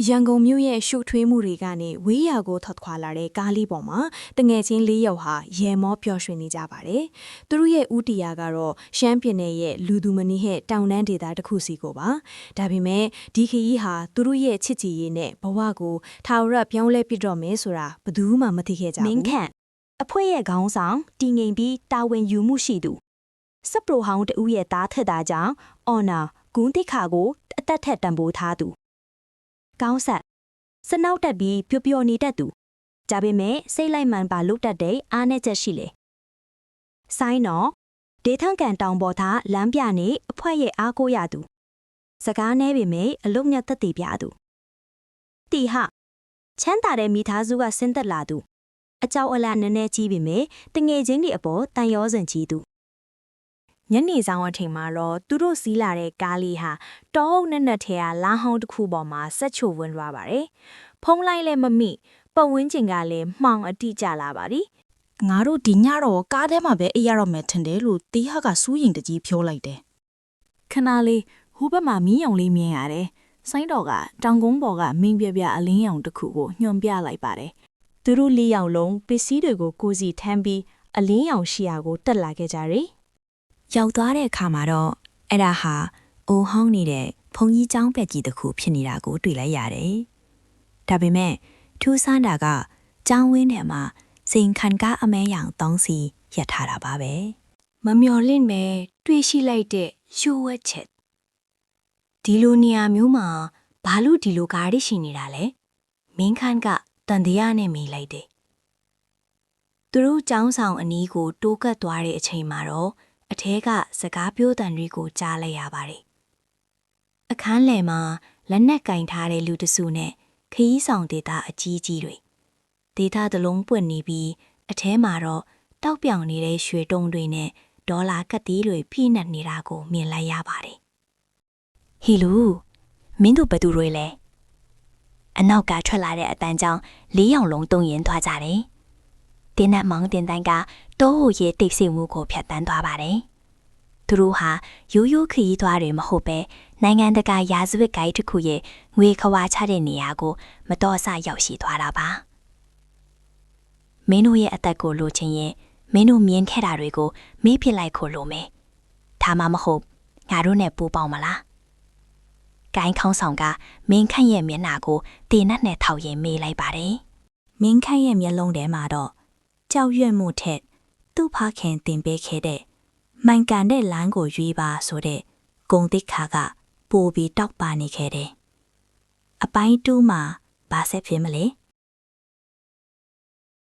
ရန်ကုန်မြို့ရဲ့ရှုပ်ထွေးမှုတွေကနေဝေးရာကိုထွက်ခွာလာတဲ့ကားလေးပေါ်မှာတငယ်ချင်း၄ယောက်ဟာရေမောပျော်ရွှင်နေကြပါတယ်။သူတို့ရဲ့ဦးတီယာကတော့ရှမ်းပြည်နယ်ရဲ့လူသူမနီးဟဲ့တောင်တန်းဒေသတစ်ခုစီကိုပါ။ဒါပေမဲ့ဒီခရီးဟာသူတို့ရဲ့ချစ်ကြည်ရေးနဲ့ဘဝကိုထာဝရပြောင်းလဲပြတော့မယ်ဆိုတာဘယ်သူမှမသိခဲ့ကြဘူး။ မင်းခန့်အဖွဲရဲ့ခေါင်းဆောင်တည်ငြိမ်ပြီးတာဝန်ယူမှုရှိသူစပရိုဟောင်းတူရဲ့သားထက်သားကြောင့်အော်နာဂုံးတိခါကိုအသက်ထက်တံပိုးထားသူကောင်းဆက်စနောက်တက်ပြီးပျော်ပျော်နေတတ်သူဒါပေမဲ့စိတ်လိုက်မှန်ပါလုတ်တတ်တဲ့အားနဲ့ချက်ရှိလေဆိုင်းတော့ဒေထန်ကန်တောင်ပေါ်သားလမ်းပြနေအဖွဲရဲ့အားကိုးရသူစကားနဲပေမဲ့အလုတ်ညက်သက်တည်ပြသူတီဟချမ်းသာတဲ့မိသားစုကဆင်းသက်လာသူအကြောက်အလန့်နည်းနည်းကြီးပေမဲ့တငယ်ချင်းတွေအပေါ်တန်ရောစင်ကြီးသူညနေဆောင်အချိန်မှာတော့သူတို့စီးလာတဲ့ကားလေးဟာတောအုပ်နဲ့နဲ့ထဲကလမ်းဟောင်းတစ်ခုပေါ်မှာဆက်ချိုဝင်သွားပါတယ်။ဖုံးလိုက်လည်းမမိပတ်ဝန်းကျင်ကလည်းမှောင်အတိကျလာပါပြီ ငါတို့ဒီညတော့ကားထဲမှာပဲအေးရတော့မယ်ထင်တယ်လို့တီးဟကစူးရင်တကြီးဖြိုးလိုက်တယ် ခဏလေးဟိုဘက်မှာမီးရောင်လေးမြင်ရတယ်။ဆိုင်းတော်ကတောင်ကုန်းပေါ်ကမင်းပြပြအလင်းရောင်တစ်ခုကိုညွှန်ပြလိုက်ပါတယ် သူတို့၄ယောက်လုံးပစ္စည်းတွေကိုကိုစီထမ်းပြီးအလင်းရောင်ရှိရာကိုတက်လာခဲ့ကြတယ်။ရောက်သွားတဲ့အခါမှာတော့အဲ့ဒါဟာအိုးဟောင်းနေတဲ့ဖုန်ကြီးကျောင်းပက်ကြီးတစ်ခုဖြစ်နေတာကိုတွေ့လိုက်ရတယ်။ဒါပေမဲ့ထူးဆန်းတာကကျောင်းဝင်းထဲမှာစိန်ခံကအမဲရောင်တောင်းစီရထားတာပါပဲ။မမျော်လင့်ပဲတွေ့ရှိလိုက်တဲ့ရှိုးဝက်ချက်ဒီလိုနေရာမျိုးမှာဘာလို့ဒီလိုကားရရှိနေတာလဲ။မင်းခန့်ကတန်တရားနဲ့မေးလိုက်တယ်။သူတို့ကျောင်းဆောင်အနီးကိုတိုးကပ်သွားတဲ့အချိန်မှာတော့အထဲကစကားပြောတန်တွေကိုကြားလိုက်ရပါတယ်။အခန်းလယ်မှာလက်နက်ကင်ထားတဲ့လူတစုနဲ့ခရီးဆောင်ဒေတာအကြီးကြီးတွေဒေတာတစ်လုံးပွင့်နေပြီးအထဲမှာတော့တောက်ပြောင်နေတဲ့ရွှေတုံးတွေနဲ့ဒေါ်လာကတ်တီးတွေဖိနှက်နေတာကိုမြင်လိုက်ရပါတယ်။ဟီလူမင်းတို့ဘယ်သူတွေလဲ။အနောက်ကထွက်လာတဲ့အတန်းကြောင့်၄ယောက်လုံးတုံရင်သွားကြတယ်။တင်းနဲ့မောင်တင်တိုင်းကတောဟိုရဲ့တိတ်ဆိတ်မှုကိုဖျက်ဆီးသွားပါတယ်။သူတို့ဟာရိုးရိုးခရီးသွားတွေမဟုတ်ပဲနိုင်ငံတကာရာဇဝတ်ဂိုင်းတစ်ခုရဲ့ငွေခွာချတဲ့နေရာကိုမတော်ဆရောက်ရှိသွားတာပါ။မင်းတို့ရဲ့အသက်ကိုလိုချင်ရင်မင်းတို့မြင်ခဲ့တာတွေကိုမေးပြလိုက်ခို့လိုမယ်။ဒါမှမဟုတ်ငါတို့နဲ့ပူပေါင်းမလား။ဂိုင်းခေါင်းဆောင်ကမင်းခန့်ရဲ့မျက်နှာကိုတေနတ်နဲ့ထောက်ရင်မေးလိုက်ပါတယ်။မင်းခန့်ရဲ့မျက်လုံးထဲမှာတော့ကြောက်ရွံ့မှုထက်သူ့ဖခင်တင်ပေးခဲ့တဲ့မှန်ကန်တဲ့လမ်းကိုရွေးပါဆိုတဲ့ဂုံတိခါကပိုပြီးတောက်ပါနေခဲ့တယ်။အပိုင်း2မှာဘာဆက်ဖြစ်မလဲ။